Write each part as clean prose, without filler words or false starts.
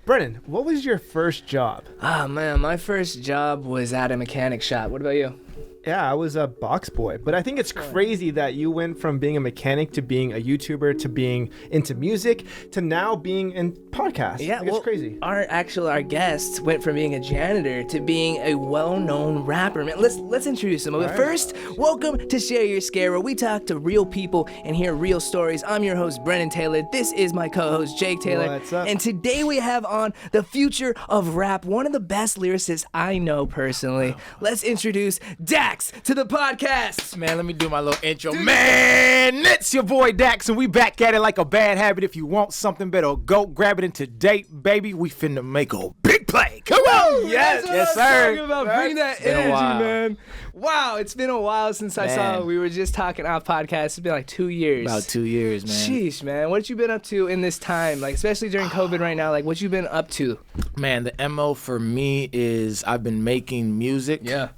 Brennan, what was your first job? Oh man, my first job was at a mechanic shop. What about you? Yeah, I was a box boy, but I think it's crazy that you went from being a mechanic to being a YouTuber to being into music to now being in podcasts. Yeah, it's crazy. Our guests went from being a janitor to being a well-known rapper. Man, let's introduce them. But first, welcome to Share Your Scare, where we talk to real people and hear real stories. I'm your host, Brennan Taylor. This is my co-host, Jake Taylor. What's up? And today we have on the future of rap, one of the best lyricists I know personally. Let's introduce DAX to the podcast. Man, let me do my little intro. Man, it's your boy Dax, and we back at it like a bad habit. If you want something better, go grab it in today, baby. We finna make a big play. Come on. Yes, yes, I'm sir. talking about. Bring that been a energy, while. man. Wow, it's been a while since I saw it. We were just talking off podcast. It's been like 2 years. About 2 years, man. Sheesh, man. What you been up to in this time? Like, especially during COVID right now, like what you been up to? Man, the MO for me is I've been making music. Yeah.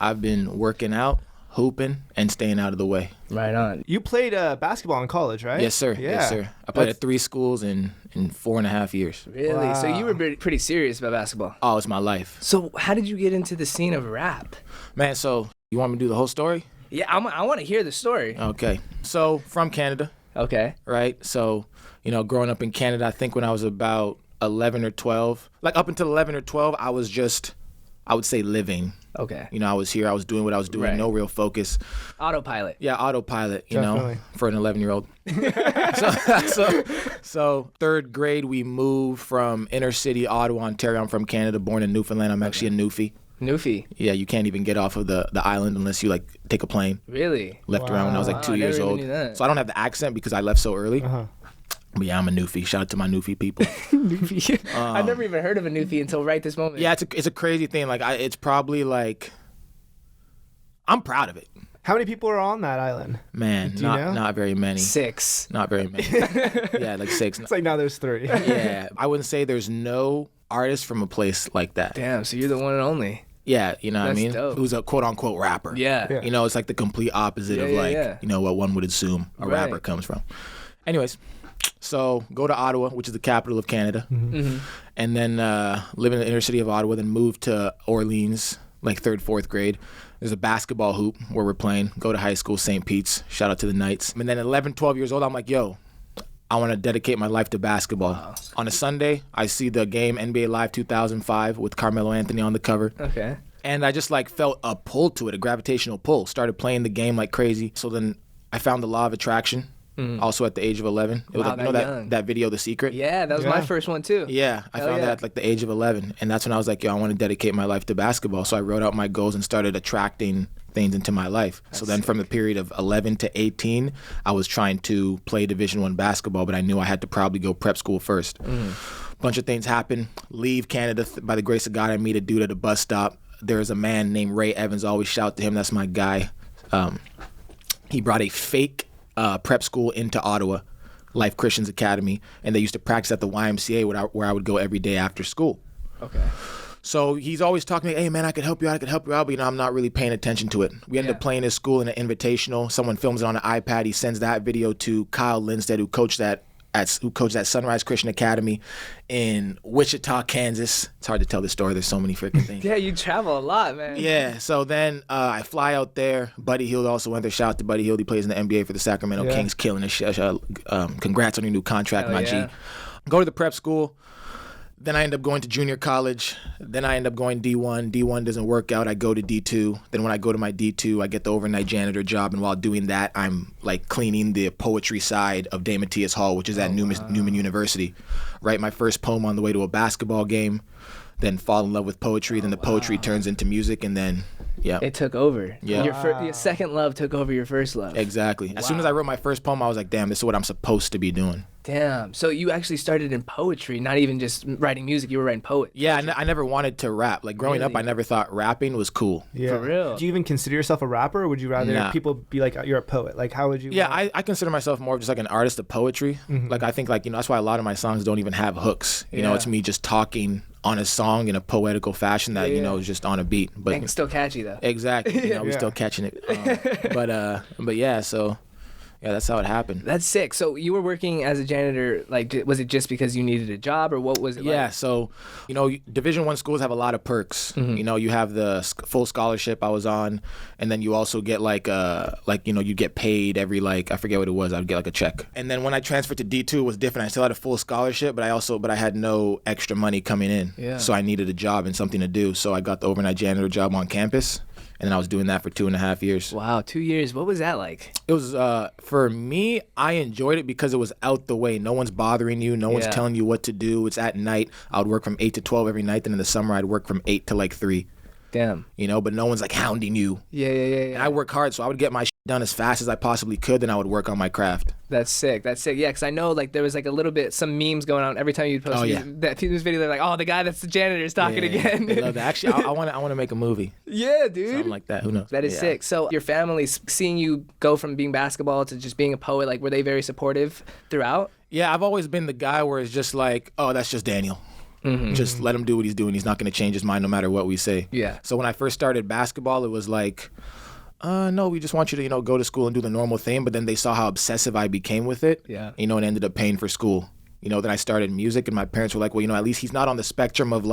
I've been working out, hooping, and staying out of the way. Right on. You played basketball in college, right? Yes, sir. Yeah. Yes, sir. I played at 3 schools in 4.5 years. Really? Wow. So you were pretty serious about basketball. Oh, it's my life. So how did you get into the scene of rap? Man, so you want me to do the whole story? Yeah, I want to hear the story. Okay. So, from Canada. Okay. Right? So, growing up in Canada, I think when I was about 11 or 12, like up until 11 or 12, I was just, I would say, living. Okay. I was here, I was doing what I was doing, Right. no real focus. Autopilot. Yeah, autopilot, Definitely. for an 11-year-old. so, third grade, we moved from inner city Ottawa, Ontario. I'm from Canada, born in Newfoundland. I'm actually a Newfie. Newfie. Yeah, you can't even get off of the island unless you, take a plane. Really? Left around when I was, Wow, 2 I years never even old. knew that. So I don't have the accent because I left so early. Uh-huh. But yeah, I'm a Newfie. Shout out to my Newfie people. Newfie. I've never even heard of a Newfie until right this moment. Yeah, it's a crazy thing. It's probably I'm proud of it. How many people are on that island? Man, Do you know? not very many. 6. Not very many. Yeah, 6. It's like now there's 3. Yeah, I wouldn't say there's no artist from a place like that. Damn, so you're the one and only. Yeah, you know what I That's mean? dope. Who's a quote unquote rapper. Yeah. Yeah. It's like the complete opposite of Yeah. what one would assume a Right. rapper comes from. Anyways, so go to Ottawa, which is the capital of Canada, and then live in the inner city of Ottawa, then move to Orleans, 3rd, 4th grade. There's a basketball hoop where we're playing. Go to high school, St. Pete's. Shout out to the Knights. And then 11, 12 years old, I'm like, yo, I want to dedicate my life to basketball. Wow. On a Sunday, I see the game NBA Live 2005 with Carmelo Anthony on the cover. Okay. And I just felt a pull to it, a gravitational pull. Started playing the game like crazy. So then I found the law of attraction, also at the age of 11. It was Wow, that young. that video, The Secret? Yeah, that was my Yeah. first one too. Yeah, I Hell found yeah. that at the age of 11. And that's when I was like, yo, I want to dedicate my life to basketball. So I wrote out my goals and started attracting things into my life. So then from the period of 11 to 18, I was trying to play Division I basketball, but I knew I had to probably go prep school first. Bunch of things happen. Leave Canada. By the grace of God, I meet a dude at a bus stop. There's a man named Ray Evans. Always shout to him. That's my guy. He brought a fake prep school into Ottawa, Life Christians Academy, and they used to practice at the YMCA where I would go every day after school. Okay. So he's always talking to me, hey, man, I could help you out, but I'm not really paying attention to it. We ended up playing his school in an invitational. Someone films it on an iPad. He sends that video to Kyle Lindstedt, who coached that Sunrise Christian Academy in Wichita, Kansas. It's hard to tell the story. There's so many freaking things. Yeah, you travel a lot, man. Yeah, so then I fly out there. Buddy Hield also went there. Shout out to Buddy Hield. He plays in the NBA for the Sacramento Yeah. Kings, killing his shit. Congrats on your new contract, Hell my yeah. G. Go to the prep school. Then I end up going to junior college. Then I end up going D1. D1 doesn't work out. I go to D2. Then when I go to my D2, I get the overnight janitor job. And while doing that, I'm cleaning the poetry side of Dame Matthias Hall, which is at Newman University. Write my first poem on the way to a basketball game. Then fall in love with poetry. Then the poetry turns into music. And then, yeah. It took over. Yeah. Your second love took over your first love. Exactly. As soon as I wrote my first poem, I was like, damn, this is what I'm supposed to be doing. Damn. So you actually started in poetry, not even just writing music. You were writing poetry. Yeah, I never wanted to rap. Growing up, Really? I never thought rapping was cool. Yeah. For real. Do you even consider yourself a rapper, or would you rather Nah. people be like, you're a poet? How would you? Yeah, I consider myself more of just an artist of poetry. I think that's why a lot of my songs don't even have hooks. You know, Yeah. it's me just talking on a song in a poetical fashion that, Yeah. is just on a beat. But And still catchy though. exactly, we Yeah. still catching it. But yeah, so Yeah, that's how it happened. That's sick. So you were working as a janitor, like, was it just because you needed a job, or what was it like? Yeah, so, Division I schools have a lot of perks. You have the full scholarship I was on, and then you also get you get paid every, I forget what it was, I'd get like a check. And then when I transferred to D2, it was different. I still had a full scholarship, but I had no extra money coming in. Yeah. So I needed a job and something to do. So I got the overnight janitor job on campus. And then I was doing that for 2.5 years. Wow, 2 years. What was that like? It was, for me, I enjoyed it because it was out the way. No one's bothering you. No one's telling you what to do. It's at night. I would work from 8 to 12 every night. Then in the summer, I'd work from 8 to 3. Damn. But no one's hounding you. Yeah. And I work hard, so I would get my shit done as fast as I possibly could. Then I would work on my craft. That's sick. Yeah, because I know there was a little bit, some memes going on every time you post that video. They're like, oh, the guy that's the janitor is talking again. They love that. Actually, I want to make a movie. Yeah, dude. Something like that. Who knows? That is sick. So your family, seeing you go from being basketball to just being a poet, were they very supportive throughout? Yeah, I've always been the guy where it's just oh, that's just Daniel. Just let him do what he's doing. He's not going to change his mind no matter what we say. Yeah. So when I first started basketball, it was no, we just want you to, go to school and do the normal thing. But then they saw how obsessive I became with it. Yeah. And ended up paying for school. Then I started music, and my parents were like, well, at least he's not on the spectrum of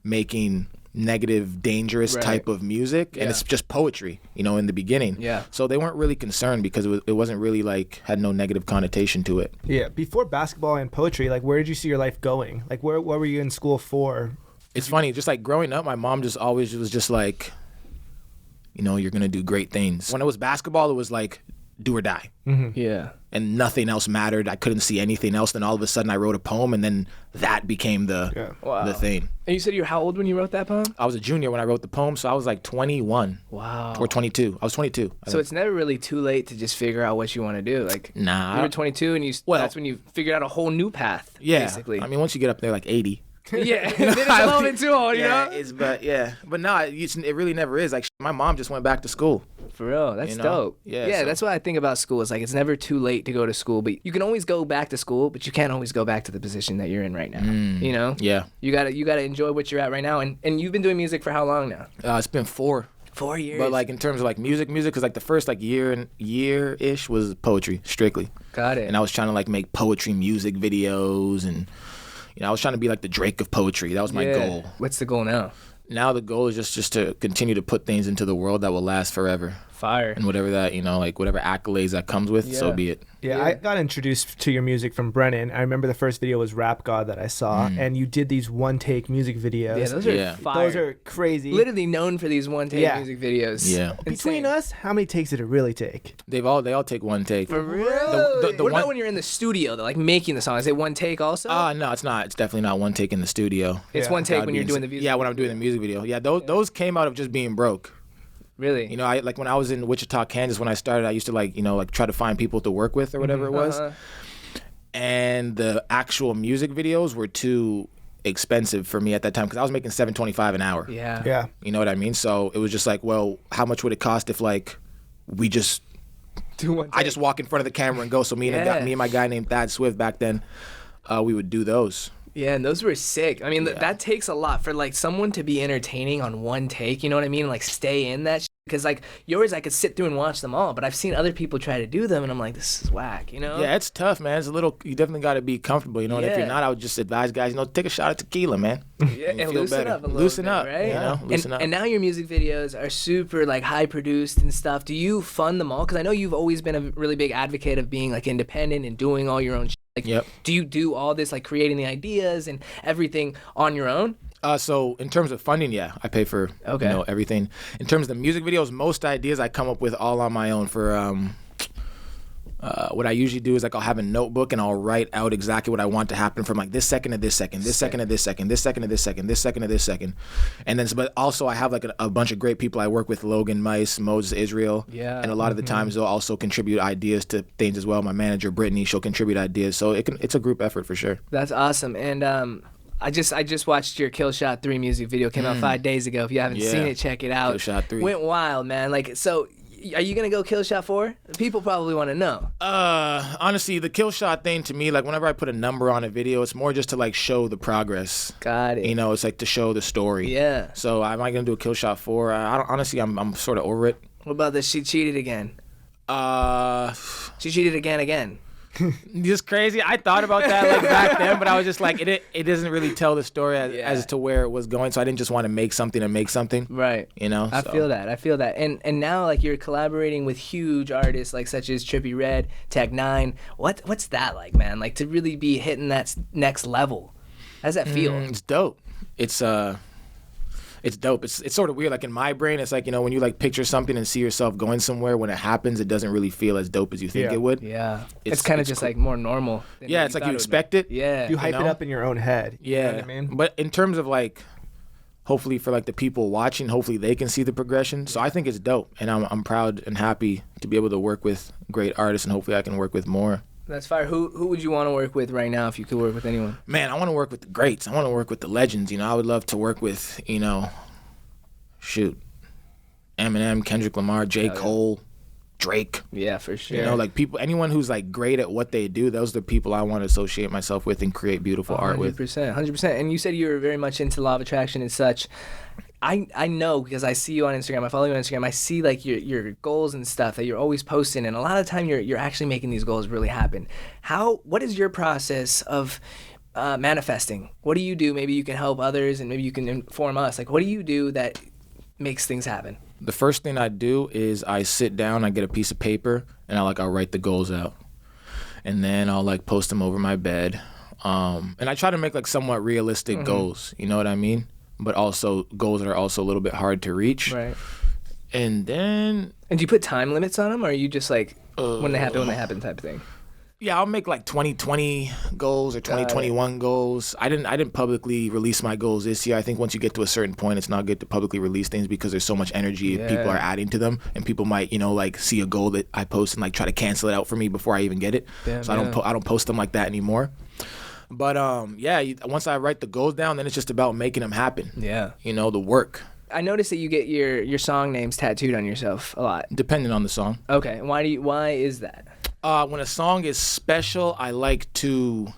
making negative, dangerous type of music. And it's just poetry, in the beginning. Yeah. So they weren't really concerned because it wasn't really had no negative connotation to it. Yeah. Before basketball and poetry, where did you see your life going? What were you in school for? It's funny, just growing up, my mom just always was just you're going to do great things. When it was basketball, it was do or die. Yeah. And nothing else mattered. I couldn't see anything else. Then all of a sudden I wrote a poem, and then that became the thing. And you said you were how old when you wrote that poem? I was a junior when I wrote the poem, so I was 21. Wow. Or 22. I was 22. So it's never really too late to just figure out what you want to do. Nah. You were 22 and that's when you figured out a whole new path, basically. I mean, once you get up there 80. Yeah, then it's a little bit too old, you know? But no, it really never is. My mom just went back to school. For real, that's dope. Yeah, that's what I think about school. It's it's never too late to go to school, but you can always go back to school, but you can't always go back to the position that you're in right now. Yeah. You gotta enjoy what you're at right now. And you've been doing music for how long now? It's been 4. 4 years. But in terms of music, because the first year-ish was poetry strictly. Got it. And I was trying to make poetry music videos, and I was trying to be the Drake of poetry. That was my goal. What's the goal now? Now the goal is just to continue to put things into the world that will last forever. Fire. And whatever that, whatever accolades that comes with, so be it. Yeah, I got introduced to your music from Brennan. I remember the first video was Rap God that I saw, and you did these one-take music videos. Yeah, those are fire. Those are crazy. Literally known for these one-take music videos. Yeah. Between us, how many takes did it really take? They all take one take. For real? The what about when you're in the studio, though, making the song? Is it one take also? No, it's not. It's definitely not one take in the studio. It's one take when you're doing the music. Yeah, when I'm doing the music video. Yeah, those came out of just being broke. Really? I when I was in Wichita, Kansas, when I started, I used to try to find people to work with or whatever it was. And the actual music videos were too expensive for me at that time because I was making $7.25 an hour. Yeah. You know what I mean? So it was just well, how much would it cost if we just do one take? I just walk in front of the camera and go. So me and my guy named Thad Swift back then, we would do those. Yeah, and those were sick. I mean, that takes a lot for someone to be entertaining on one take. You know what I mean? Stay in that. Because yours, I could sit through and watch them all, but I've seen other people try to do them, and I'm like, this is whack. Yeah, it's tough, man. It's you definitely got to be comfortable. And if you're not, I would just advise guys, take a shot of tequila, man. Yeah, and loosen up a little loosen bit, up, right? Loosen up. And now your music videos are super high produced and stuff. Do you fund them all? Because I know you've always been a really big advocate of being independent and doing all your own. Yep. Do you do all this creating the ideas and everything on your own? So in terms of funding, I pay for everything. In terms of the music videos, most ideas I come up with all on my own. For what I usually do is I'll have a notebook and I'll write out exactly what I want to happen from this second to this second, this second to this second, this second to this second, this second to this second, and then but also I have a bunch of great people I work with: Logan Mice, Moses Israel, and a lot of the times they'll also contribute ideas to things as well. My manager Brittany, she'll contribute ideas, so it's a group effort for sure. That's awesome. And I just watched your Kill Shot 3 music video. Came out 5 days ago. If you haven't seen it, check it out. Kill Shot 3 went wild, man. So are you gonna go Kill Shot 4? People probably want to know. Honestly, the Kill Shot thing to me, whenever I put a number on a video, it's more just to show the progress. Got it. It's to show the story. Yeah. So am I gonna do a Kill Shot 4? Honestly, I'm sort of over it. What about the She Cheated Again? She cheated again. Just crazy. I thought about that like back then, but I was just like, it doesn't really tell the story as to where it was going. So I didn't just want to make something and make something. Right. You know. I feel that. And now like you're collaborating with huge artists like such as Trippie Redd, Tech Nine. What's that like, man? Like to really be hitting that next level. How does that feel? It's dope. It's dope. It's sort of weird. Like in my brain, it's like, you know, when you like picture something and see yourself going somewhere, when it happens, it doesn't really feel as dope as you think it would. Yeah. It's kind of just cool. Like more normal. Yeah, it's like you expect it. Yeah. You hype it up in your own head. Yeah. You know what I mean? But in terms of like, hopefully for like the people watching, hopefully they can see the progression. So I think it's dope. And I'm proud and happy to be able to work with great artists, and hopefully I can work with more. That's fire. Who would you want to work with right now if you could work with anyone? Man, I want to work with the greats. I want to work with the legends. You know, I would love to work with, you know, Eminem, Kendrick Lamar, J. Cole, Drake. Yeah, for sure. You know, like people, anyone who's like great at what they do, those are the people I want to associate myself with and create beautiful art with. 100%. And you said you were very much into law of attraction and such. I know because I see you on Instagram. I follow you on Instagram. I see like your goals and stuff that you're always posting, and a lot of the time you're actually making these goals really happen. What is your process of manifesting? What do you do? Maybe you can help others, and maybe you can inform us. Like, what do you do that makes things happen? The first thing I do is I sit down, I get a piece of paper, and I'll write the goals out, and then I'll like post them over my bed, and I try to make like somewhat realistic goals. You know what I mean? But also goals that are also a little bit hard to reach. Right. And then. And do you put time limits on them, or are you just like when they happen type of thing? Yeah, I'll make like 2020 goals or 2021 goals. I didn't publicly release my goals this year. I think once you get to a certain point, it's not good to publicly release things because there's so much energy people are adding to them, and people might, you know, like see a goal that I post and like try to cancel it out for me before I even get it. So I don't post them like that anymore. But once I write the goals down, then it's just about making them happen. Yeah. You know, the work. I noticed that you get your song names tattooed on yourself a lot. Depending on the song. Okay. Why is that? When a song is special, I like to,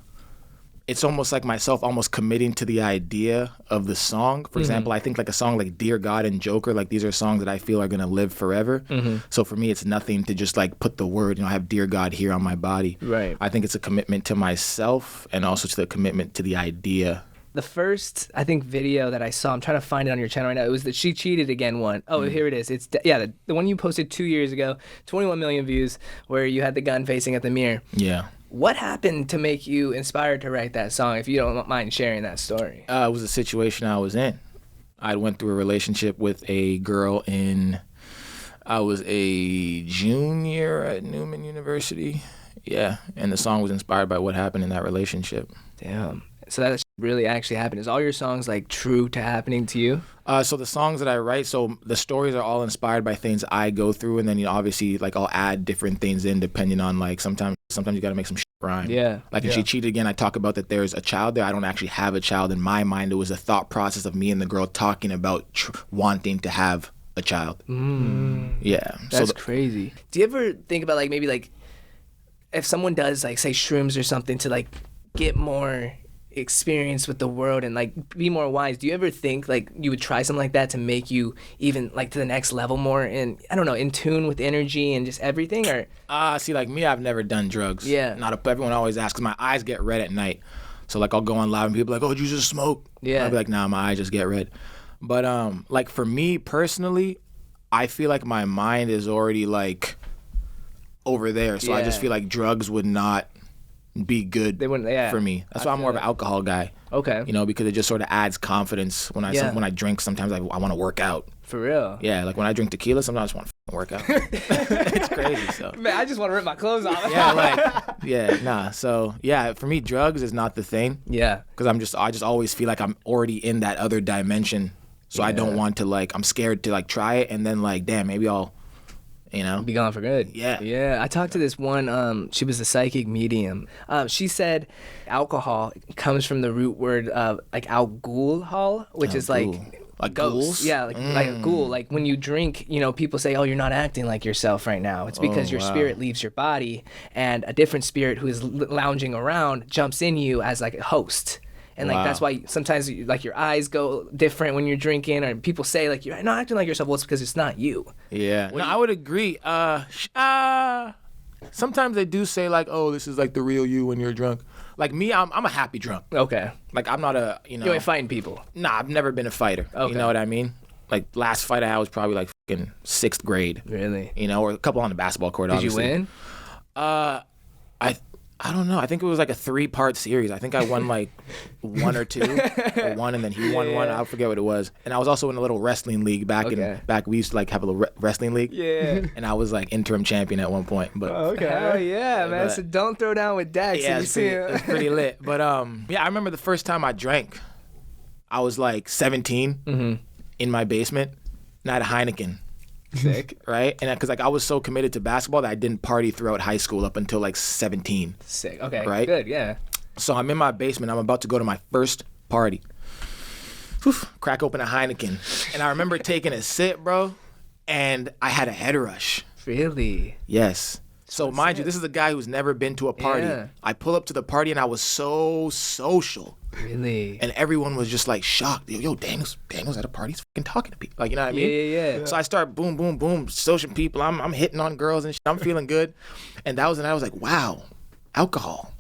it's almost like myself almost committing to the idea of the song. For example, I think like a song like Dear God and Joker, like these are songs that I feel are going to live forever. So for me, it's nothing to just like put the word, you know, I have Dear God here on my body. Right. I think it's a commitment to myself and also to the commitment to the idea. The first, I think, video that I saw, I'm trying to find it on your channel right now, it was the She Cheated Again one. Oh, here it is. It's the one you posted 2 years ago, 21 million views, where you had the gun facing at the mirror. Yeah. What happened to make you inspired to write that song, if you don't mind sharing that story? It was a situation I was in. I went through a relationship with a girl I was a junior at Newman University. Yeah, and the song was inspired by what happened in that relationship. Damn. So that really actually happened. Is all your songs like true to happening to you? So the songs that I write, so the stories are all inspired by things I go through, and then you know, obviously like I'll add different things in depending on like sometimes you got to make some shit rhyme. Yeah. Like if She Cheated Again, I talk about that there's a child there. I don't actually have a child. In my mind, it was a thought process of me and the girl talking about wanting to have a child. Yeah. That's crazy. Do you ever think about like maybe like if someone does like say shrooms or something to like get more experience with the world and like be more wise, do you ever think like you would try something like that to make you even like to the next level more and I don't know, in tune with energy and just everything? Or see, like me, I've never done drugs. Everyone always asks because my eyes get red at night, so like I'll go on live and people are like, oh, did you just smoke? I'll be like, nah, my eyes just get red. But like for me personally, I feel like my mind is already like over there, so I just feel like drugs would not be good for me. That's why I'm more of an alcohol guy. Okay. You know, because it just sort of adds confidence. When I drink, sometimes I want to work out. For real? Yeah, like when I drink tequila, sometimes I just want to work out. It's crazy. So man, I just want to rip my clothes off. So yeah, for me, drugs is not the thing. Yeah. Because I just always feel like I'm already in that other dimension. So I don't want to like, I'm scared to like try it and then like, damn, maybe I'll, you know, be gone for good. Yeah. I talked to this one, she was a psychic medium. She said alcohol comes from the root word like al-ghul, which is like ghosts. Yeah, like a ghoul. Like when you drink, you know, people say, oh, you're not acting like yourself right now. It's because your spirit leaves your body and a different spirit who is lounging around jumps in you as like a host. And like that's why sometimes like your eyes go different when you're drinking, or people say like you're not acting like yourself. Well, it's because it's not you. Yeah, no, I would agree. Sometimes they do say like, oh, this is like the real you when you're drunk. Like me, I'm a happy drunk. Okay. Like I'm not a, you know. You ain't fighting people. Nah, I've never been a fighter. Okay. You know what I mean? Like last fight I had was probably like fucking 6th grade. Really? You know, or a couple on the basketball court. Did you win? I don't know. I think it was like a 3-part series. I think I won like 1 or 2, or 1, and then he won 1. I forget what it was. And I was also in a little wrestling league back. We used to like have a little wrestling league. Yeah. And I was like interim champion at one point. But Hell yeah, man. So don't throw down with DAX. Yeah, it's pretty lit. But yeah, I remember the first time I drank. I was like 17 in my basement, and I had a Heineken. Sick. Right? And because like I was so committed to basketball that I didn't party throughout high school up until like 17. Sick. Okay. Right? Good. Yeah. So I'm in my basement. I'm about to go to my first party. Crack open a Heineken. And I remember taking a sip, bro, and I had a head rush. Really? Yes. So mind you, this is a guy who's never been to a party. Yeah. I pull up to the party and I was so social. Really? And everyone was just like shocked. Yo, Daniel's at a party. He's fucking talking to people. Like, you know what I mean? Yeah. So I start boom, boom, boom, social people. I'm hitting on girls and shit. I'm feeling good. And I was like, wow, alcohol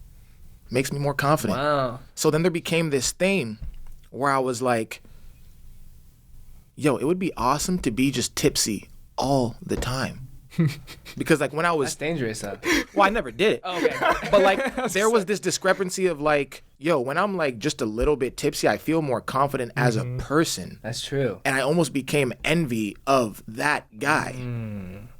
makes me more confident. Wow. So then there became this thing where I was like, yo, it would be awesome to be just tipsy all the time. Because like when I was That's dangerous, huh? Well, I never did it. Okay. But like there was this discrepancy of like, yo, when I'm like just a little bit tipsy, I feel more confident as a person. That's true. And I almost became envy of that guy.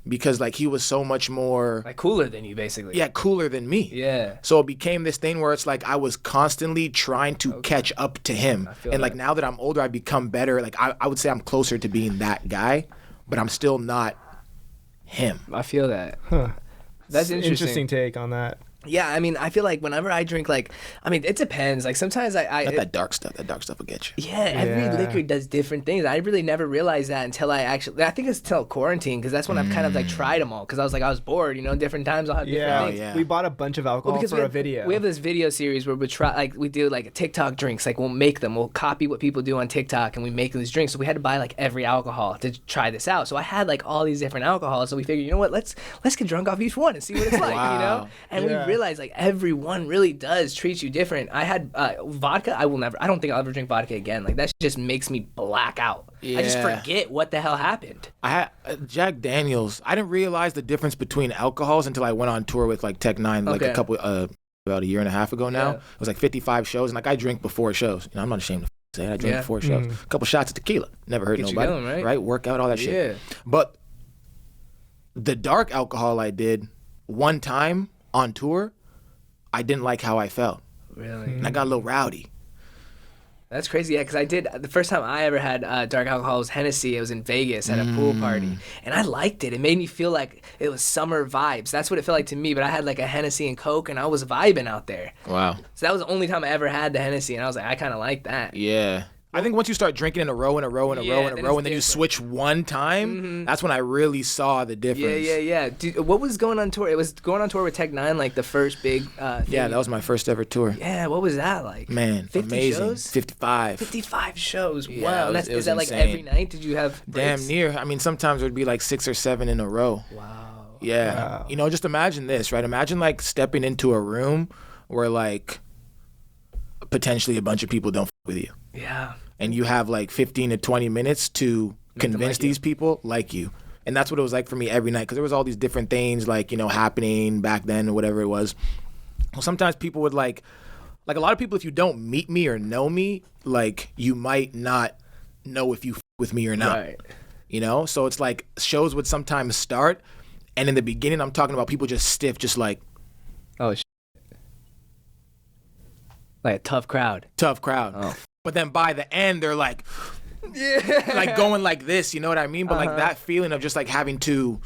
Because like he was so much more Like cooler than you, basically. yeah, cooler than me. Yeah. So it became this thing where it's like I was constantly trying to catch up to him. And like now that I'm older, I've become better. Like I would say I'm closer to being that guy, but I'm still not him. I feel that. Huh. That's Interesting take on that. Yeah, I mean, I feel like whenever I drink, like, I mean, it depends. Like, sometimes That dark stuff will get you. Yeah, every liquor does different things. I really never realized that until I think it's till quarantine, because that's when I've kind of like tried them all. Because I was bored, you know, different times I'll have different things. Yeah. We bought a bunch of alcohol for a video. We have this video series where we do like TikTok drinks. Like, we'll copy what people do on TikTok and we make these drinks. So we had to buy like every alcohol to try this out. So I had like all these different alcohols. So we figured, you know what, let's get drunk off each one and see what it's like, you know? And we realized like every one really does treat you different. I had vodka. I don't think I'll ever drink vodka again. Like that just makes me black out. I just forget what the hell happened. I had Jack Daniels. I didn't realize the difference between alcohols until I went on tour with like Tech Nine like a couple about a year and a half ago now. It was like 55 shows, and like I drink before shows. You know, I'm not ashamed to say it. I drink before shows. A couple shots of tequila. Never hurt nobody. Going, right? Work out, all that shit. But the dark alcohol I did one time on tour, I didn't like how I felt. Really? And I got a little rowdy. That's crazy, yeah, because I did, the first time I ever had dark alcohol was Hennessy. It was in Vegas at a pool party, and I liked it. It made me feel like it was summer vibes. That's what it felt like to me, but I had like a Hennessy and Coke, and I was vibing out there. Wow. So that was the only time I ever had the Hennessy, and I was like, I kind of like that. Yeah. I think once you start drinking in a row, and then you switch one time, that's when I really saw the difference. Yeah. Dude, what was going on tour? It was going on tour with Tech Nine, like the first big thing. Yeah, that was my first ever tour. Yeah, what was that like? Man, 50 amazing. shows? 55. 55 shows. Yeah, wow. it was Is that like insane. every night? Did you have breaks? Damn near. I mean, sometimes it would be like 6 or 7 in a row. Wow. Yeah. Wow. You know, just imagine this, right? Imagine like stepping into a room where like potentially a bunch of people don't f with you. Yeah. And you have like 15 to 20 minutes to convince these people like you. And that's what it was like for me every night, because there was all these different things like, you know, happening back then or whatever it was. Well, sometimes people would like a lot of people, if you don't meet me or know me, like you might not know if you f with me or not. Right. You know? So it's like shows would sometimes start, and in the beginning I'm talking about people just stiff, just like. Oh, like a tough crowd. Oh. But then by the end, they're like, like going like this, you know what I mean? But like that feeling of just like having to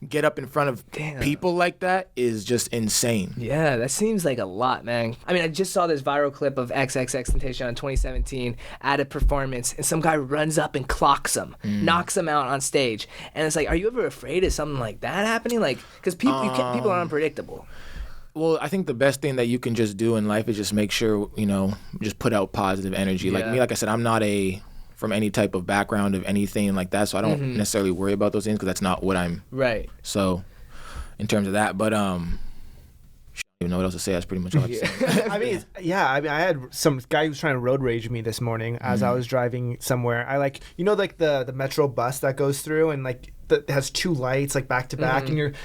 get up in front of people like that is just insane. Yeah, that seems like a lot, man. I mean, I just saw this viral clip of XXXTentacion in 2017 at a performance, and some guy runs up and clocks him, knocks him out on stage. And it's like, are you ever afraid of something like that happening? Like, because people are unpredictable. Well, I think the best thing that you can just do in life is just make sure, just put out positive energy. Like me, like I said, I'm not from any type of background of anything like that, so I don't necessarily worry about those things because that's not what I'm. Right. So, in terms of that, but I don't even know what else to say. That's pretty much all I have to say. I had some guy who was trying to road rage me this morning as I was driving somewhere. I the metro bus that goes through and that has two lights like back to back, and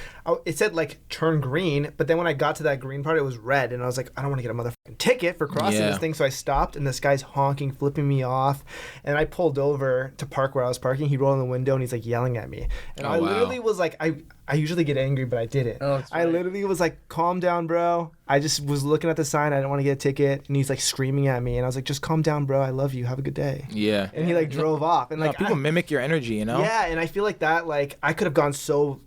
it said like turn green, but then when I got to that green part, it was red, and I was like, I don't want to get a motherfucking ticket for crossing this thing, so I stopped, and this guy's honking, flipping me off, and I pulled over to park where I was parking. He rolled in the window and he's like yelling at me, and I literally was like, I usually get angry, but I didn't. Oh, I literally was like, calm down, bro. I just was looking at the sign. I didn't want to get a ticket, and he's like screaming at me, and I was like, just calm down, bro. I love you. Have a good day. Yeah. And he like drove off, and people mimic your energy, Yeah, and I feel like that, like I could have gone so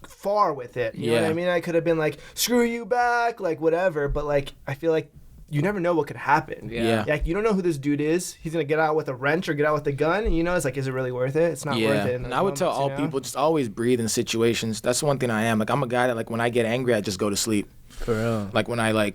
far with it. You know what I mean? I could have been like, screw you back, like whatever. But like, I feel like you never know what could happen. Yeah. Like you don't know who this dude is. He's gonna get out with a wrench or get out with a gun. And, it's like, is it really worth it? It's not worth it. And I would tell all people, just always breathe in situations. That's one thing I am. Like I'm a guy that like when I get angry, I just go to sleep. For real. Like when I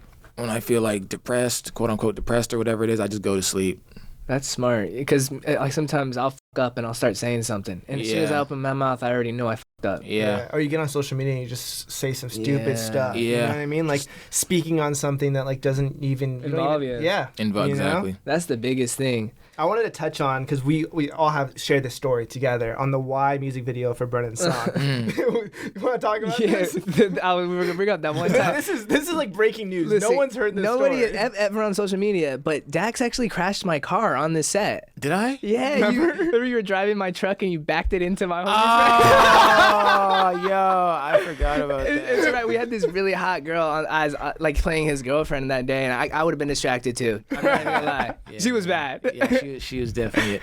feel like depressed, quote unquote depressed or whatever it is, I just go to sleep. That's smart, because like sometimes I'll fuck up and I'll start saying something, and as soon as I open my mouth, I already know I fucked up. Yeah. Or you get on social media and you just say some stupid stuff. Yeah. You know what I mean? Like speaking on something that like doesn't even involve you. Yeah. Exactly. That's the biggest thing. I wanted to touch on, because we all have shared this story together on the Why music video for Brennan's song. You want to talk about this? We were gonna bring up that one time. This is like breaking news. Listen, no one's heard this nobody story. ever on social media, but Dax actually crashed my car on this set. Did I? Yeah, remember you were driving my truck and you backed it into my homie's yo, I forgot about that. It's right. We had this really hot girl as like playing his girlfriend that day, and I would have been distracted too. I'm not even gonna lie. She was bad. Yeah, she was definitely.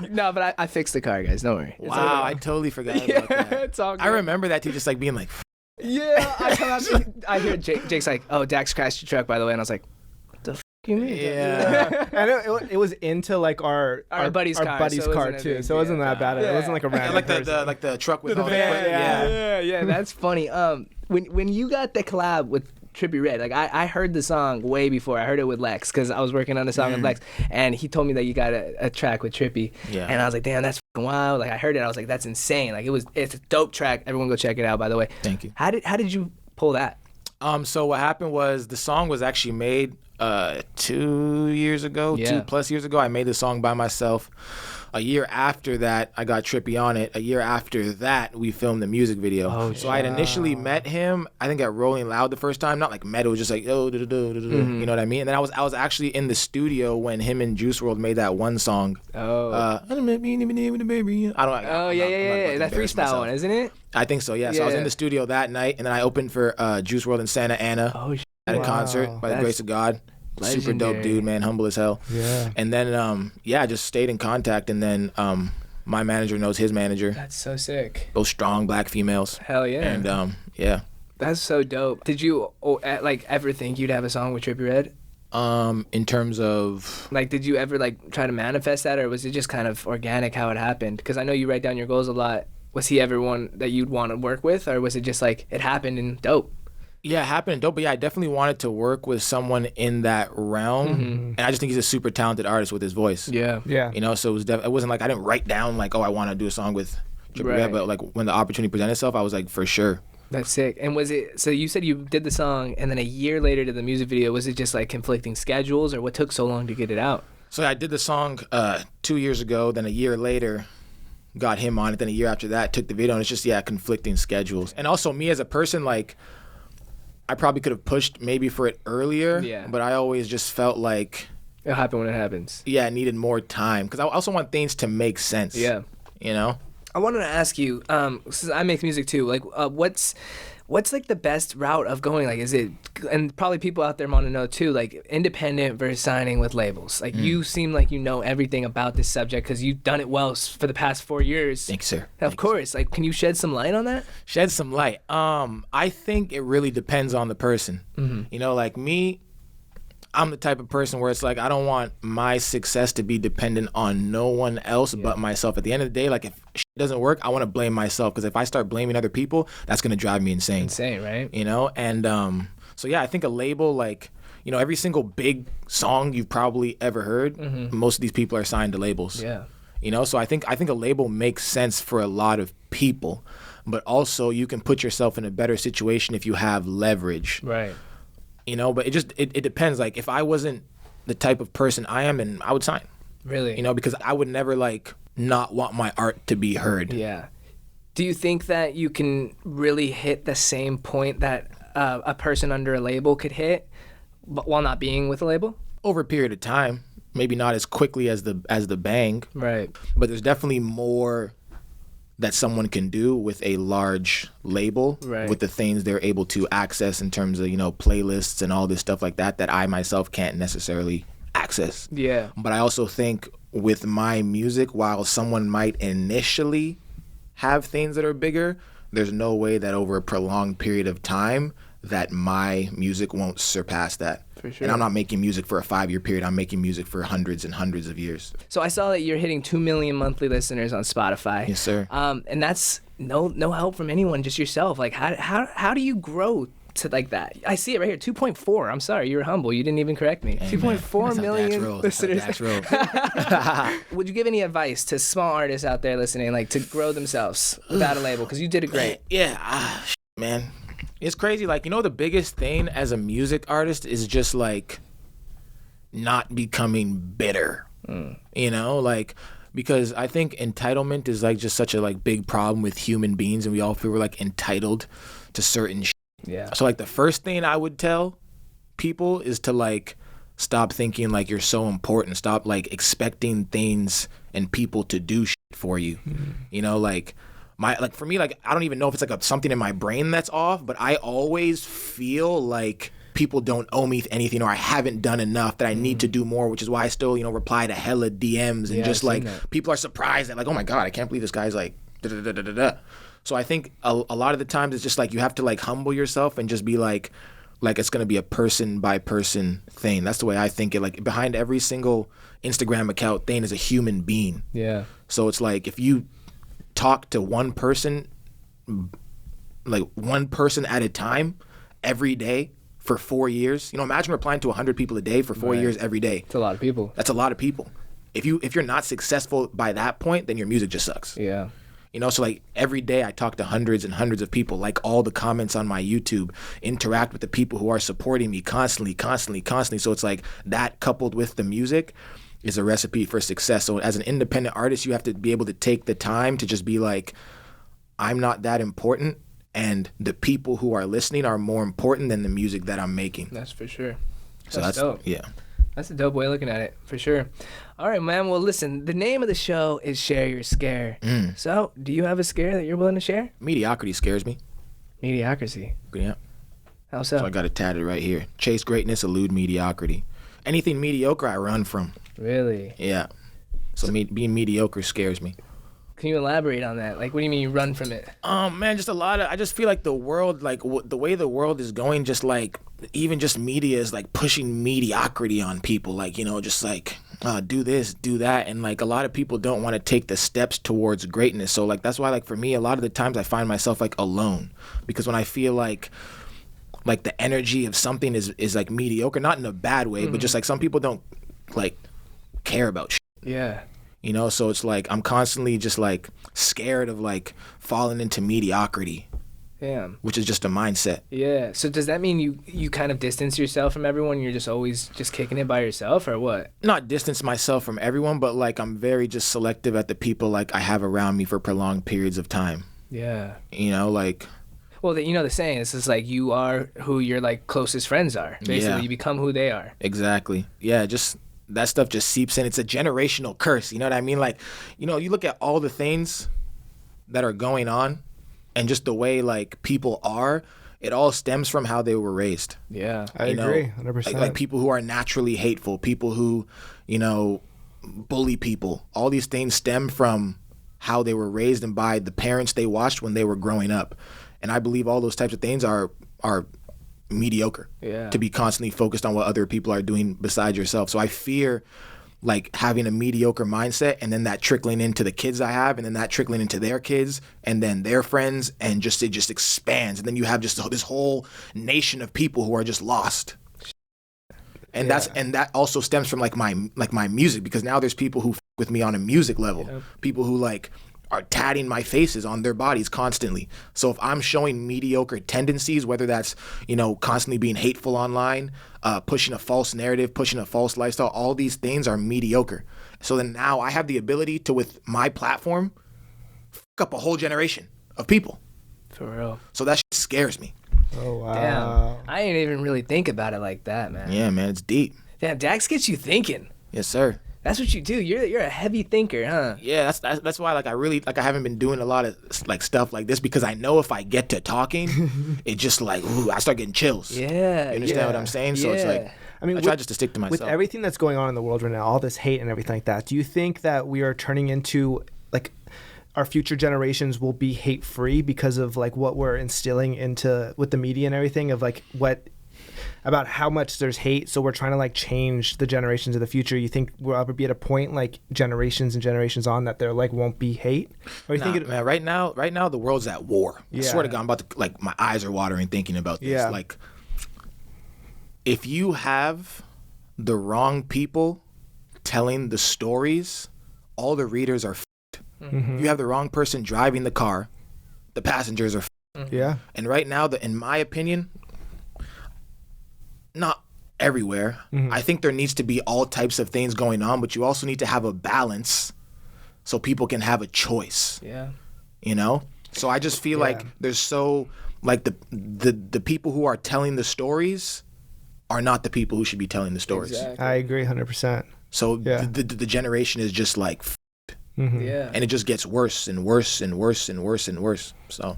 No, but I fixed the car, guys. Don't worry. Wow, I totally forgot about that. It's all good. I remember that too, just like being like. Yeah, I come out. I hear Jake's like, "Oh, Dax crashed your truck, by the way," and I was like, "What the f you mean?" Yeah. And it was into like our buddy's car too, so it wasn't that bad. It wasn't like a random like the truck with all the yeah. That's funny. When you got the collab with Trippie Redd, like I heard the song way before. I heard it with Lex because I was working on the song with Lex, and he told me that you got a track with Trippie, and I was like, damn, that's fucking wild. Like I heard it, I was like, that's insane. Like it's a dope track. Everyone go check it out, by the way. Thank you. How did you pull that? So what happened was the song was actually made 2 years ago, 2+ years ago. I made the song by myself. A year after that, I got Trippie on it. A year after that, we filmed the music video. So I had initially met him, I think at Rolling Loud the first time. Not like met, it was just like, you know what I mean? And then I was actually in the studio when him and Juice WRLD made that one song. I don't know. That freestyle one, isn't it? I think so, yeah. So I was in the studio that night, and then I opened for Juice WRLD and Santa Ana at a concert by the grace of God. Legendary. Super dope dude, man, humble as hell. Yeah. And then I just stayed in contact, and then my manager knows his manager. That's so sick. Both strong black females. Hell yeah. And yeah. That's so dope. Did you like ever think you'd have a song with Trippie Redd? In terms of like, did you ever like try to manifest that, or was it just kind of organic how it happened? Because I know you write down your goals a lot. Was he ever one that you'd want to work with, or was it just like it happened and dope? Yeah, it happened and dope, but yeah, I definitely wanted to work with someone in that realm, and I just think he's a super talented artist with his voice. Yeah. So it wasn't like I didn't write down like, oh, I want to do a song with Trippie Redd, but like when the opportunity presented itself, I was like, for sure. That's sick. And was it, so you said you did the song, and then a year later to the music video, was it just like conflicting schedules, or what took so long to get it out? So I did the song 2 years ago, then a year later, got him on it, then a year after that, took the video, and it's just, conflicting schedules. And also me as a person, like, I probably could have pushed maybe for it earlier, but I always just felt like it'll happen when it happens. Yeah, I needed more time because I also want things to make sense. Yeah, you know. I wanted to ask you, since I make music too, like, what's like the best route of going? Like, is it, and probably people out there want to know too, like independent versus signing with labels. Like, you seem like you know everything about this subject because you've done it well for the past 4 years. Thanks, sir. Of course. Like, can you shed some light on that? Shed some light. I think it really depends on the person. You know, like me, I'm the type of person where it's like I don't want my success to be dependent on no one else but myself. At the end of the day, like if shit doesn't work, I want to blame myself, because if I start blaming other people, that's going to drive me insane. Insane, right? You know? And so yeah, I think a label, like, you know, every single big song you've probably ever heard, most of these people are signed to labels. Yeah. You know, so I think a label makes sense for a lot of people, but also you can put yourself in a better situation if you have leverage. Right. You know, but it depends. Like, if I wasn't the type of person I am, then I would sign. Really? You know, because I would never, like, not want my art to be heard. Yeah. Do you think that you can really hit the same point that a person under a label could hit while not being with a label? Over a period of time, maybe not as quickly as the bang. Right. But there's definitely more that someone can do with a large label, right, with the things they're able to access in terms of, you know, playlists and all this stuff like that I myself can't necessarily access. Yeah. But I also think with my music, while someone might initially have things that are bigger, there's no way that over a prolonged period of time that my music won't surpass that. For sure. And I'm not making music for a 5-year period. I'm making music for hundreds and hundreds of years. So I saw that you're hitting 2 million monthly listeners on Spotify. Yes, sir. And that's no help from anyone, just yourself. Like, how do you grow to like that? I see it right here, 2.4. I'm sorry, you were humble. You didn't even correct me. Hey, 2.4 million listeners. That's Would you give any advice to small artists out there listening, like, to grow themselves without a label? Because you did it great. Yeah, man. It's crazy. Like, you know, the biggest thing as a music artist is just, like, not becoming bitter. You know, like, because I think entitlement is, like, just such a, like, big problem with human beings, and we all feel we're, like, entitled to certain shit. Yeah. So, like, the first thing I would tell people is to, like, stop thinking like you're so important. Stop, like, expecting things and people to do shit for you. You know, like, for me, like, I don't even know if it's like something in my brain that's off, but I always feel like people don't owe me anything, or I haven't done enough, that I need to do more, which is why I still, you know, reply to hella DMs, and just like people are surprised that, like, oh my God, I can't believe this guy's like da-da-da-da-da-da. So I think a lot of the times it's just like you have to, like, humble yourself and just be like it's going to be a person by person thing. That's the way I think it. Like, behind every single Instagram account thing is a human being. Yeah. So it's like, if you talk to one person, like one person at a time every day for 4 years, you know, imagine replying to 100 people a day for 4 years every day. It's a lot of people. That's a lot of people. If you're not successful by that point, then your music just sucks. Yeah. You know, so, like, every day I talk to hundreds and hundreds of people, like all the comments on my YouTube, interact with the people who are supporting me constantly. So it's like that, coupled with the music, is a recipe for success. So as an independent artist, you have to be able to take the time to just be like, I'm not that important, and the people who are listening are more important than the music that I'm making. That's for sure. So that's dope. Yeah. That's a dope way of looking at it, for sure. All right, man. Well, listen, the name of the show is Share Your Scare. So, do you have a scare that you're willing to share? Mediocrity scares me. Mediocrity. Yeah. How so? So I got it tatted right here. Chase greatness, elude mediocrity. Anything mediocre, I run from. Really? Yeah. So being mediocre scares me. Can you elaborate on that? Like, what do you mean you run from it? Man, just I just feel like the world, like the way the world is going, just like, even just media is like pushing mediocrity on people. Like, you know, just like, do this, do that. And like, a lot of people don't want to take the steps towards greatness. So like, that's why, like, for me, a lot of the times I find myself like alone, because when I feel like the energy of something is like mediocre, not in a bad way, but just like some people don't like care about shit. Yeah. You know, so it's like I'm constantly just like scared of like falling into mediocrity. Damn. Which is just a mindset. Yeah. So does that mean you kind of distance yourself from everyone? You're just always just kicking it by yourself, or what? Not distance myself from everyone, but like I'm very just selective at the people like I have around me for prolonged periods of time. Yeah. You know, like. Well, you know the saying, it's just like you are who your like closest friends are. Basically, Yeah. you become who they are. Exactly. Yeah, just that stuff just seeps in. It's a generational curse. You know what I mean? Like, you know, you look at all the things that are going on and just the way like people are, it all stems from how they were raised. Yeah. I agree, 100%. Like people who are naturally hateful, people who, you know, bully people. All these things stem from how they were raised and by the parents they watched when they were growing up. And I believe all those types of things are mediocre. Yeah. To be constantly focused on what other people are doing besides yourself. So I fear like having a mediocre mindset, and then that trickling into the kids I have, and then that trickling into their kids, and then their friends, and it just expands, and then you have just this whole nation of people who are just lost. And that also stems from like my music, because now there's people who with me on a music level, people who like are tatting my faces on their bodies constantly. So if I'm showing mediocre tendencies, whether that's, you know, constantly being hateful online, pushing a false narrative, pushing a false lifestyle, all these things are mediocre. So then now I have the ability to, with my platform, fuck up a whole generation of people. For real. So that shit scares me. Oh, wow. Damn. I didn't even really think about it like that, man. Yeah, man, it's deep. Damn, DAX gets you thinking. Yes, sir. That's what you do. You're a heavy thinker, huh? Yeah, that's why like I haven't been doing a lot of like stuff like this, because I know if I get to talking, it just like I start getting chills. Yeah. You understand what I'm saying? So it's like I mean, I try just to stick to myself. With everything that's going on in the world right now, all this hate and everything like that, do you think that we are turning into like our future generations will be hate free because of like what we're instilling into with the media and everything, of like what about how much there's hate, so we're trying to like change the generations of the future? You think we'll ever be at a point like generations and generations on that there like won't be hate? Or you think man, right now the world's at war. I swear to God, I'm about to, like, my eyes are watering thinking about this. Yeah. Like, if you have the wrong people telling the stories, all the readers are Mm-hmm. If you have the wrong person driving the car, the passengers are Yeah. And right now, in my opinion, not everywhere. Mm-hmm. I think there needs to be all types of things going on, but you also need to have a balance so people can have a choice. Yeah. You know? So I just feel like there's so like the people who are telling the stories are not the people who should be telling the stories. Exactly. I agree 100%. So the generation is just like Mm-hmm. Yeah. and it just gets worse and worse and worse and worse and worse. So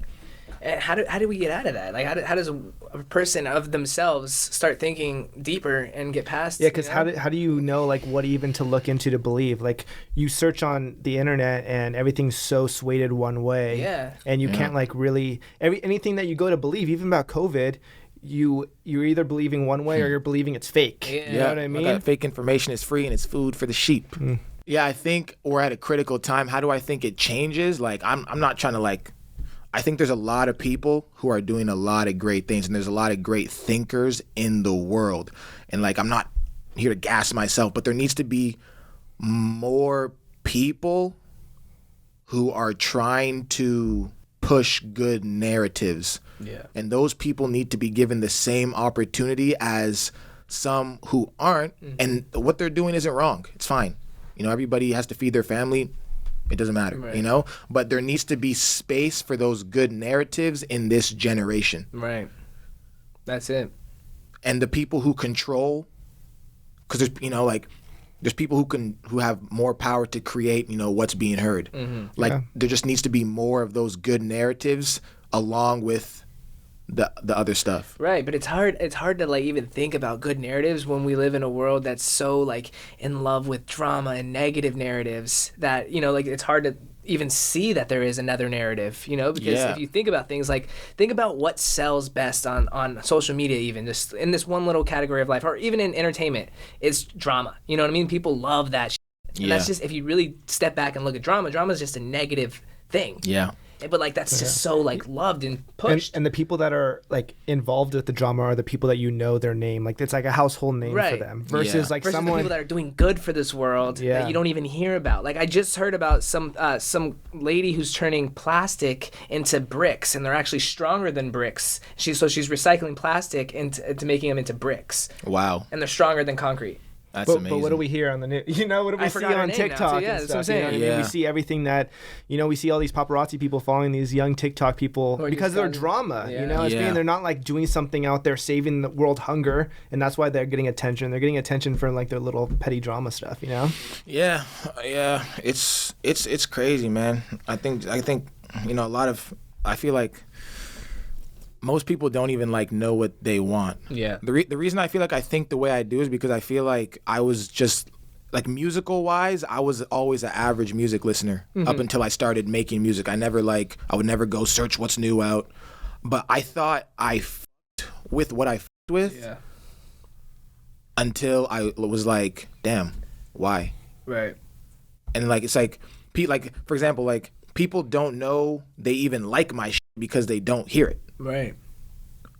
And how do we get out of that? Like, how does a person of themselves start thinking deeper and get past? Yeah, because how do you know like what even to look into to believe? Like you search on the internet and everything's so swayed one way. Yeah. And you can't like really anything that you go to believe, even about COVID, you're either believing one way or you're believing it's fake. Yeah. You know what I mean? Fake information is free and it's food for the sheep. Yeah, I think we're at a critical time. How do I think it changes? Like I'm not trying to like. I think there's a lot of people who are doing a lot of great things, and there's a lot of great thinkers in the world. And like, I'm not here to gas myself, but there needs to be more people who are trying to push good narratives. Yeah. And those people need to be given the same opportunity as some who aren't. And what they're doing isn't wrong. It's fine. You know, everybody has to feed their family. It doesn't matter, Right. you know? But there needs to be space for those good narratives in this generation. Right. That's it. And the people who control, because there's, you know, like, there's people who have more power to create, you know, what's being heard. Like, there just needs to be more of those good narratives along with the other stuff. Right, but it's hard to like even think about good narratives when we live in a world that's so like in love with drama and negative narratives that, you know, like it's hard to even see that there is another narrative, you know, because if you think about things like think about what sells best on social media, even just in this one little category of life, or even in entertainment, it's drama. You know what I mean? People love that shit. And that's just, if you really step back and look at drama is just a negative thing. Yeah. But like that's just so like loved and pushed. And the people that are like involved with the drama are the people that you know their name. Like it's like a household name for them. Versus like versus someone the people that are doing good for this world that you don't even hear about. Like I just heard about some lady who's turning plastic into bricks, and they're actually stronger than bricks. She's recycling plastic into making them into bricks. Wow. And they're stronger than concrete. That's but, amazing. But what do we hear on the news? You know, what do we see on TikTok? Yeah, and that's what I'm stuff, you know saying. what I mean? We see everything that, you know, we see all these paparazzi people following these young TikTok people because of their drama. You know, it's being they're not like doing something out there saving the world hunger, and that's why they're getting attention. They're getting attention for like their little petty drama stuff. You know? Yeah. It's crazy, man. I think you know I feel like most people don't even like know what they want. Yeah. The reason I feel like I think the way I do is because I feel like I was just like musical wise, I was always an average music listener up until I started making music. I would never go search what's new out, but I thought I f***ed with what I f***ed with until I was like, damn, Why? Right. And like it's like for example, like people don't know they even like my shit because they don't hear it. Right.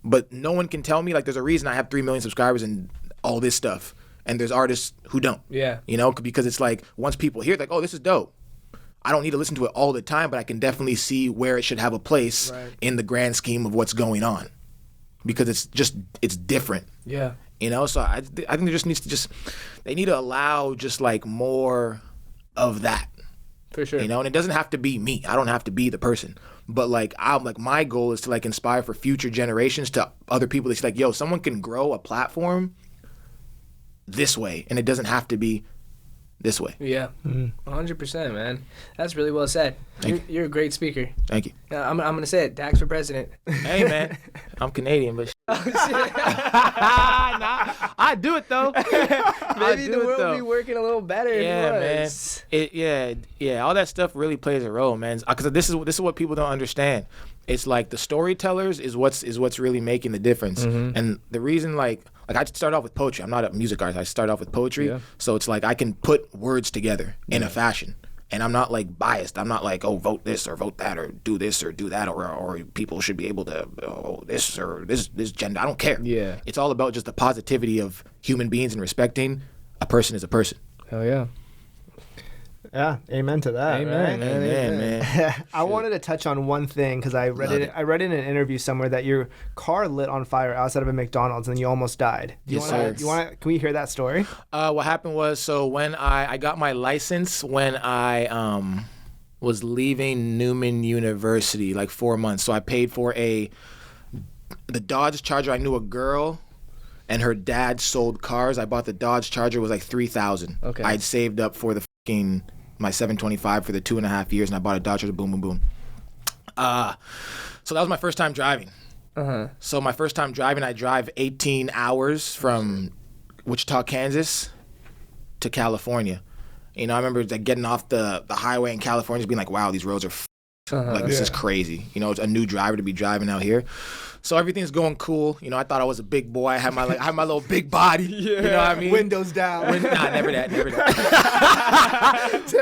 But no one can tell me, like, there's a reason I have 3 million subscribers and all this stuff, and there's artists who don't. Yeah. You know, because it's like once people hear it, like, oh, this is dope. I don't need to listen to it all the time, but I can definitely see where it should have a place in the grand scheme of what's going on, because it's different. Yeah. You know, so I think there just needs to they need to allow just like more of that. For sure. You know, and it doesn't have to be me. I don't have to be the person. But like my goal is to like inspire for future generations to other people that's like, yo, someone can grow a platform this way, and it doesn't have to be this way. Yeah. 100%, man. That's really well said. You're a great speaker. Thank you. I'm gonna say it. DAX for president. Hey man, I'm Canadian, but nah, I do it though. Maybe the world would be working a little better. Yeah, if it was. man. All that stuff really plays a role, man. Because this is what people don't understand. It's like the storytellers is what's really making the difference. And the reason, like I started off with poetry. I'm not a music artist. I started off with poetry. Yeah. So it's like I can put words together in a fashion. And I'm not like biased. I'm not like, oh, vote this or vote that or do this or do that or people should be able to this or this gender. I don't care. Yeah. It's all about just the positivity of human beings and respecting a person as a person. Hell yeah. Yeah, amen to that. Amen, right? man. I wanted to touch on one thing because I read it. I read in an interview somewhere that your car lit on fire outside of a McDonald's and you almost died. You want to? Can we hear that story? What happened was, so when I got my license when I was leaving Newman University, like 4 months. So I paid for the Dodge Charger. I knew a girl, and her dad sold cars. I bought the Dodge Charger. It was like $3,000. Okay. I'd saved up for my 725 for the 2.5 years, and I bought a Dodge Charger. Boom, boom, boom. So that was my first time driving. So my first time driving, I drive 18 hours from Wichita, Kansas to California. You know, I remember like getting off the highway in California, being like, wow, these roads are like, this is crazy. You know, it's a new driver to be driving out here. So everything's going cool. You know, I thought I was a big boy. I had my little big body. You know what I mean? Windows down. Nah, never that.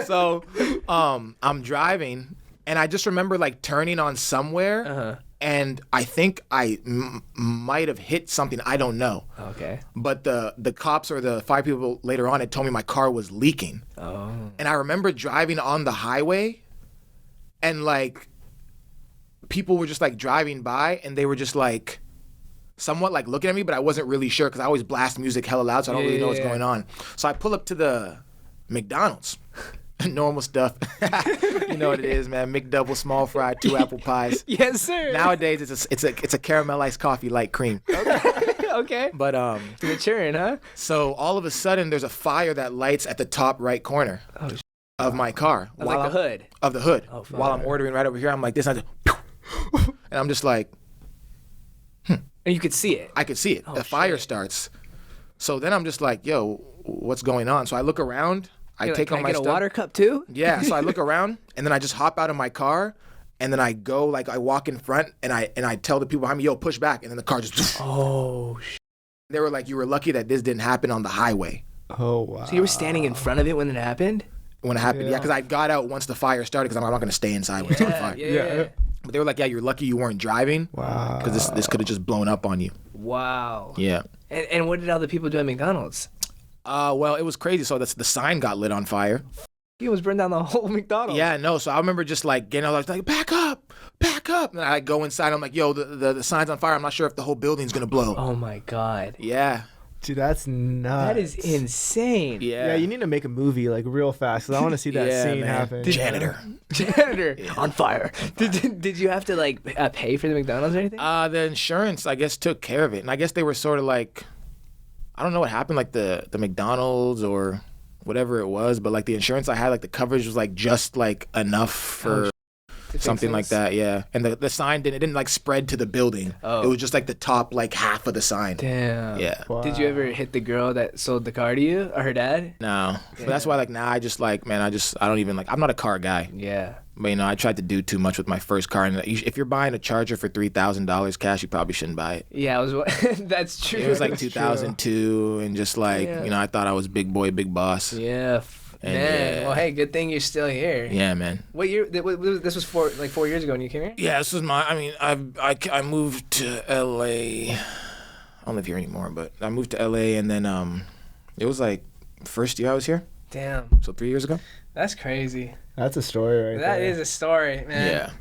So I'm driving, and I just remember like turning on somewhere, and I think I might have hit something. I don't know. Okay. But the cops or the fire people later on had told me my car was leaking. Oh. And I remember driving on the highway, and like people were just like driving by, and they were just like somewhat like looking at me, but I wasn't really sure because I always blast music hella loud, so I don't really know what's going on. So I pull up to the McDonald's. Normal stuff. You know what it is, man. McDouble, small fry, 2 apple pies. Yes, sir. Nowadays it's a caramelized coffee, light cream. Okay. But it's maturing, huh? So all of a sudden there's a fire that lights at the top right corner of my car. Of like the hood. Of the hood. Oh, while I'm ordering right over here, I'm like this, and I'm just like, And you could see it. I could see it. The fire starts. So then I'm just like, yo, what's going on? So I look around. I take on my stuff. Can I get a water cup too? Yeah. So I look around, and then I just hop out of my car, and then I go like I walk in front, and I tell the people behind me, yo, push back, and then the car just. Oh. They were like, you were lucky that this didn't happen on the highway. Oh wow. So you were standing in front of it when it happened? When it happened, yeah, because I got out once the fire started, because I'm not going to stay inside when it's on fire. Yeah. But they were like, yeah, you're lucky you weren't driving. Wow. Because this could have just blown up on you. Wow. Yeah. And what did all the people do at McDonald's? Well, it was crazy. So the sign got lit on fire. You almost burned down the whole McDonald's. Yeah, no. So I remember just like getting out, like, back up. And I go inside. I'm like, yo, the sign's on fire. I'm not sure if the whole building's going to blow. Oh, my God. Yeah. Dude, that's nuts. That is insane. Yeah. You need to make a movie like real fast because I want to see that scene happen. Janitor on fire. Did you have to like pay for the McDonald's or anything? The insurance, I guess, took care of it. And I guess they were sort of like, I don't know what happened, like the McDonald's or whatever it was, but like the insurance I had, like the coverage was like just like enough for something like that. Yeah, and the sign didn't like spread to the building. It was just like the top like half of the sign. Damn. Yeah. Wow. Did you ever hit the girl that sold the car to you or her dad? No, but that's why like now I just like, man, I don't even like, I'm not a car guy. Yeah. But you know, I tried to do too much with my first car, and if you're buying a Charger for $3,000 cash, you probably shouldn't buy it. Yeah, that's true. It was like 2002, and just like you know, I thought I was big boy, big boss. Yeah. And Man, yeah. well, hey, good thing you're still here. Yeah, man. What year? This was 4 years ago when you came here? Yeah, this was my. I mean, I moved to LA. I don't live here anymore, but I moved to LA, and then it was like first year I was here. Damn. So 3 years ago. That's crazy. That's a story right there. That is a story, man. Yeah.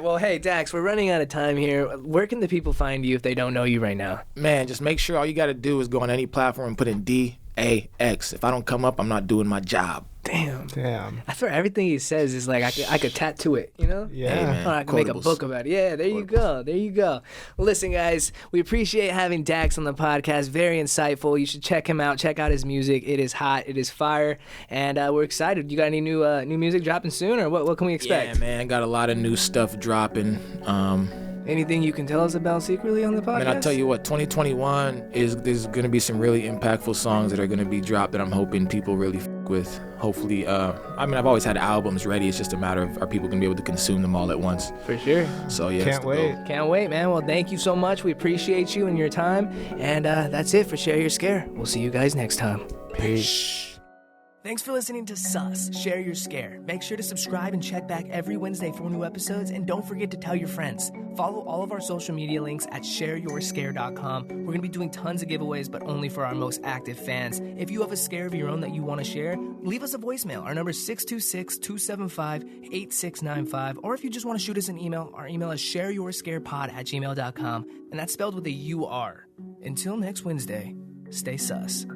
Well, hey, Dax, we're running out of time here. Where can the people find you if they don't know you right now? Man, just make sure all you got to do is go on any platform and put in DAX. If I don't come up, I'm not doing my job. Damn. I swear everything he says is like I could tattoo it, you know? Yeah. Hey, man. Or I can make a Quotables. book about it. Yeah, there you go. There you go. Listen, guys, we appreciate having Dax on the podcast. Very insightful. You should check him out. Check out his music. It is hot. It is fire. And we're excited. You got any new music dropping soon, or what can we expect? Yeah, man, got a lot of new stuff dropping. Anything you can tell us about secretly on the podcast? Man, I tell you what, 2021 there's gonna be some really impactful songs that are gonna be dropped that I'm hoping people really with. Hopefully, I mean, I've always had albums ready. It's just a matter of are people gonna be able to consume them all at once. For sure. So yeah, Can't wait. Can't wait, man. Well, thank you so much. We appreciate you and your time. And that's it for Share Your Scare. We'll see you guys next time. Peace. Thanks for listening to Sus, Share Your Scare. Make sure to subscribe and check back every Wednesday for new episodes, and don't forget to tell your friends. Follow all of our social media links at shareyourscare.com. We're going to be doing tons of giveaways, but only for our most active fans. If you have a scare of your own that you want to share, leave us a voicemail. Our number is 626-275-8695. Or if you just want to shoot us an email, our email is shareyourscarepod@gmail.com, and that's spelled with a U-R. Until next Wednesday, stay sus.